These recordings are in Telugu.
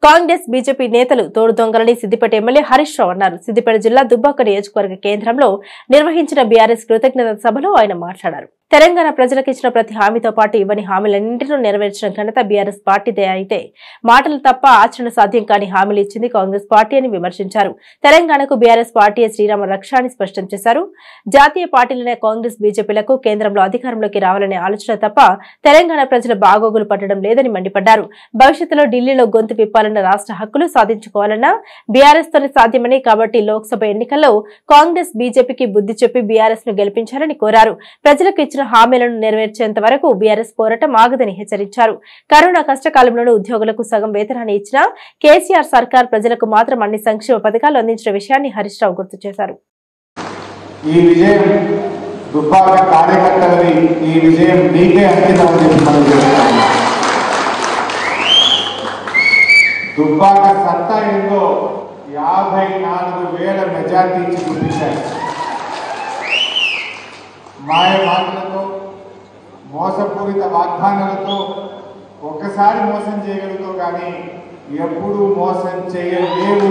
కాంగ్రెస్ బీజేపీ నేతలు తోడు దొంగలని సిద్దిపేట ఎమ్మెల్యే హరీష్ రావు అన్నారు. సిద్దిపేట జిల్లా దుబ్బాక నియోజకవర్గ కేంద్రంలో నిర్వహించిన బీఆర్ఎస్ కృతజ్ఞత సభలో ఆయన మాట్లాడారు. తెలంగాణ ప్రజలకు ఇచ్చిన ప్రతి హామీతో పాటు ఇవ్వని హామీలన్నింటినీ నెరవేర్చిన ఘనత బీఆర్ఎస్ పార్టీదే అయితే మాటలు తప్ప ఆచరణ సాధ్యం కాని హామీలు ఇచ్చింది కాంగ్రెస్ పార్టీ అని విమర్శించారు. తెలంగాణకు బీఆర్ఎస్ పార్టీ శ్రీరామ రక్ష అని స్పష్టం చేశారు. జాతీయ పార్టీలనే కాంగ్రెస్ బీజేపీలకు కేంద్రంలో అధికారంలోకి రావాలనే ఆలోచన తప్ప తెలంగాణ ప్రజల బాగోగులు పట్టడం లేదని మండిపడ్డారు. భవిష్యత్తులో ఢిల్లీలో గొంతు విప్పాలన్న రాష్ట్ర హక్కులు సాధించుకోవాలన్నా బీఆర్ఎస్ తోనే సాధ్యమని, కాబట్టి లోక్సభ ఎన్నికల్లో కాంగ్రెస్ బీజేపీకి బుద్ధి చెప్పి బీఆర్ఎస్ ను గెలిపించాలని కోరారు. ప్రజలకు ఇచ్చిన హామీలను నెరవేర్చేంత వరకు బీఆర్ఎస్ పోరాటం ఆగదని హెచ్చరించారు. కరోనా కష్టకాలంలోనూ ఉద్యోగులకు సగం వేతనాన్ని ఇచ్చిన కేసీఆర్ సర్కార్ ప్రజలకు మాత్రం అన్ని సంక్షేమ పథకాలు అందించిన విషయాన్ని హరీష్ రావు గుర్తు చేశారు. ఈ విజయం దుబ్బాక కార్యకర్తలని ఈ విజయం నీకే అంకితం చేసి మనం చేస్తాము. దుబ్బాక సత్తా ఏందో 54,000 మెజార్టీ ఇచ్చి చూపించారు. మాయ మాటలతో, మోసపూరిత వాగ్దానాలతో ఒక్కసారి మోసం చేయగలుగుతావు కానీ ఎప్పుడూ మోసం చేయలేవు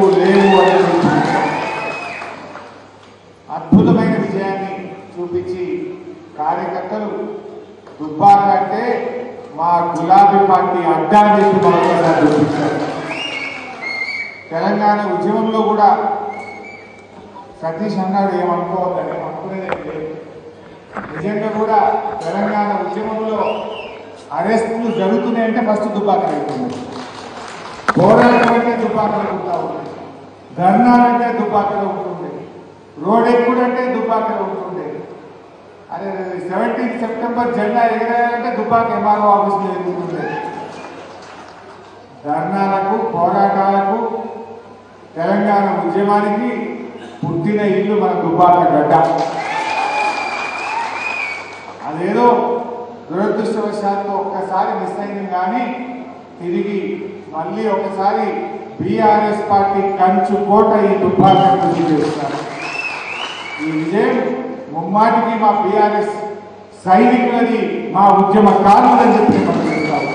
అని అద్భుతమైన విజయాన్ని చూపించి కార్యకర్తలు దుబ్బాక అంటే మా గులాబీ పార్టీ అడ్డా అని చెప్పి మరొకసారి చూపించారు. తెలంగాణ ఉద్యమంలో కూడా సతీష్ అన్నాడు ఏమనుకోవద్దని, అనుకునేది నిజంగా కూడా తెలంగాణ ఉద్యమంలో అరెస్టులు జరుగుతున్నాయంటే ఫస్ట్ దుబ్బాకలు అవుతుంది. పోరాటం అంటే దుబ్బాకలు ఉంటా ఉంటుంది, ధర్నాలంటే దుబ్బాకలు ఉంటుంది, రోడ్ ఎక్కుడంటే దుబ్బాకలు ఉంటుండే. అదే 17 సెప్టెంబర్ జెండా ఎగరేయాలంటే దుబ్బాక ఎంఆర్ఓ ఆఫీసులో ఎదుగుతుండే. ధర్నాలకు, పోరాటాలకు, తెలంగాణ ఉద్యమానికి పుట్టిన ఇల్లు మన దుబ్బాక గడ్డ. అదేదో దురదృష్టవశాత్తు ఒక్కసారి మిస్ అయింది కానీ తిరిగి మళ్ళీ ఒకసారి బీఆర్ఎస్ పార్టీ కంచు కోట ఈ దుబ్బాక కృషి చేస్తారు. ఈ విజయం ముమ్మాటికి మా బీఆర్ఎస్ సైనికులని, మా ఉద్యమకారులని చెప్పి మనం చెప్తాము.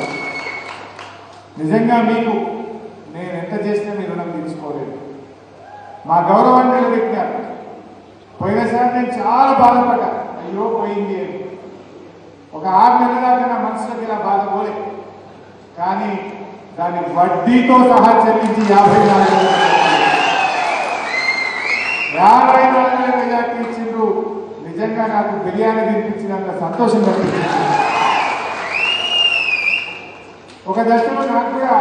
నిజంగా మీకు నేను ఎంత చేసినా మీ రుణం తీర్చుకోలేదు. మా గౌరవాన్ని నిలబెట్టారు. పోయినసారి నేను చాలా బాధపడ్డా, అయ్యో పోయింది అని. ఒక 6 నెలల దాకా నా మనసులోకి ఇలా బాధపోలే. కానీ దాని వడ్డీతో సహా చెల్లించి 54,000 మెజార్టీ ఇచ్చిండ్రు. నిజంగా నాకు బిర్యానీ తినిపించినంత సంతోషం కలిగింది. ఒక దశలో నాకు కూడా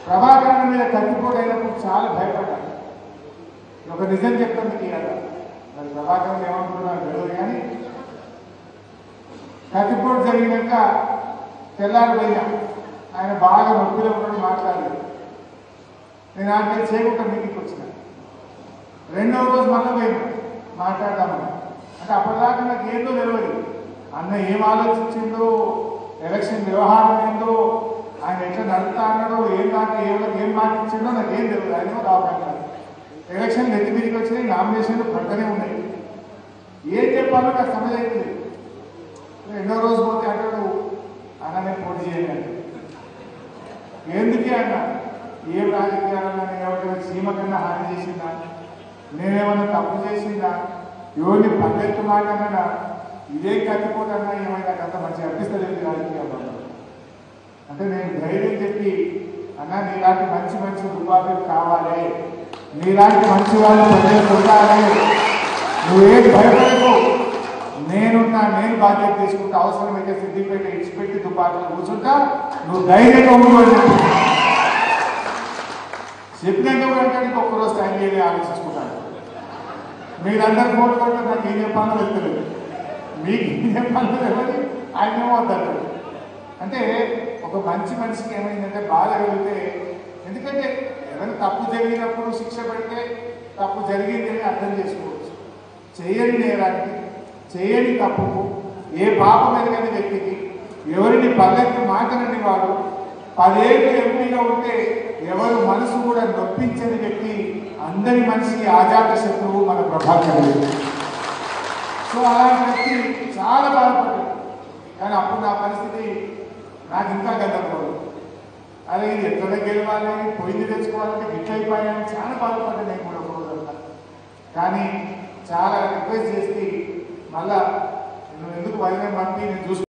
ప్రభాకరణ మీద కత్తిపోటైనప్పుడు చాలా భయపడ్డాను. ఒక నిజం చెప్తాను తీయాలి, మరి ప్రభాకరణ ఏమనుకున్నాను తెలియదు కానీ కత్తిపోటు జరిగినాక తెల్లారిపోయినా ఆయన బాగా నొప్పిలో కూడా మాట్లాడలేదు. నేను ఆయన చేయకుండా మీటింగ్కి వచ్చిన 2వ రోజు మళ్ళీ పోయినా మాట్లాడదామని. అంటే అప్పటిదాకా నాకు ఏందో తెలియదు, అన్న ఏం ఆలోచించిందో, ఎలక్షన్ వ్యవహారం ఏందో, ఆయన ఎట్లా నడుపుతా అన్నాడో, ఏం దాకా ఏం మాటించిందో నాకేం తెలియదు. ఆయన రావాలి ఎలక్షన్లు ఎత్తి మీదకి వచ్చినాయి, నామినేషన్లు పక్కనే ఉన్నాయి. ఏం చెప్పాలో నాకు సమజ్ అవుతుంది. 2వ రోజు పోతే అంటాడు అన్న నేను పోటీ చేయాలి. ఎందుకే అన్న ఏం రాజకీయాలన్నా నేను ఎవరికైనా సీమ కన్నా హాని చేసిందా, నేనేమన్నా తప్పు చేసిందా, ఎవరిని పల్లెత్తు మాట అన్నా, ఇదే కత్తిపోతన్నా ఏమైనా అంత మంచిగా అనిపిస్తలేదు రాజకీయాల్లో. అంటే నేను ధైర్యం చెప్పి అన్న నీలాంటి మంచి దుబ్బాకలు కావాలి, నీలాంటి మంచి వాళ్ళు ప్రజలకు ఉండాలి, నువ్వేం భయపడకు, నేనున్నా, నేను బాధ్యత తీసుకుంటా, అవసరమైతే సిద్దిపేట ఇచ్చిపెట్టి దుబ్బాకలు కూర్చుంటా, నువ్వు ధైర్యంగా ఉండు అని చెప్పినాక కూడా అంటే ఒక్కరోజు టైం చేయాలి ఆలోచించుకుంటాను. మీరందరూ ఫోన్ కొట్టే నాకు ఏం చెప్పాలో వెళ్తలేదు, మీకు ఏం చెప్పాలో తెలియదు, ఆయన ఏమవుతాడు. అంటే ఒక మంచి మనిషికి ఏమైందంటే బాధ కలిగితే, ఎందుకంటే ఏదైనా తప్పు జరిగినప్పుడు శిక్ష పడితే తప్పు జరిగింది అని అర్థం చేసుకోవచ్చు. చేయని నేరానికి, చేయని తప్పుకు, ఏ పాపం ఎదగని వ్యక్తికి, ఎవరిని పల్లెత్తి మాటలని వాడు 10 ఏళ్ళు ఎంపీగా ఉంటే ఎవరు మనసు కూడా నొప్పించని వ్యక్తి, అందరి మనిషికి ఆజాత శత్రువు మన ప్రభాకర్ రెడ్డి. సో అలాంటి వ్యక్తి చాలా బాధపడ్డాడు. కానీ అప్పుడు నా పరిస్థితి నాకు ఇంకా గందరగోళం. అదే ఇది ఎక్కడ గెలవాలి, చెప్పాలంటే గిట్ అయిపోయాయని చాలా బాధపడ్డా నేను కూడా ఒక రోజంతా. కానీ చాలా రిక్వెస్ట్ చేసి మళ్ళా నువ్వు ఎందుకు వైద్యం పంపి నేను చూసుకుంటాను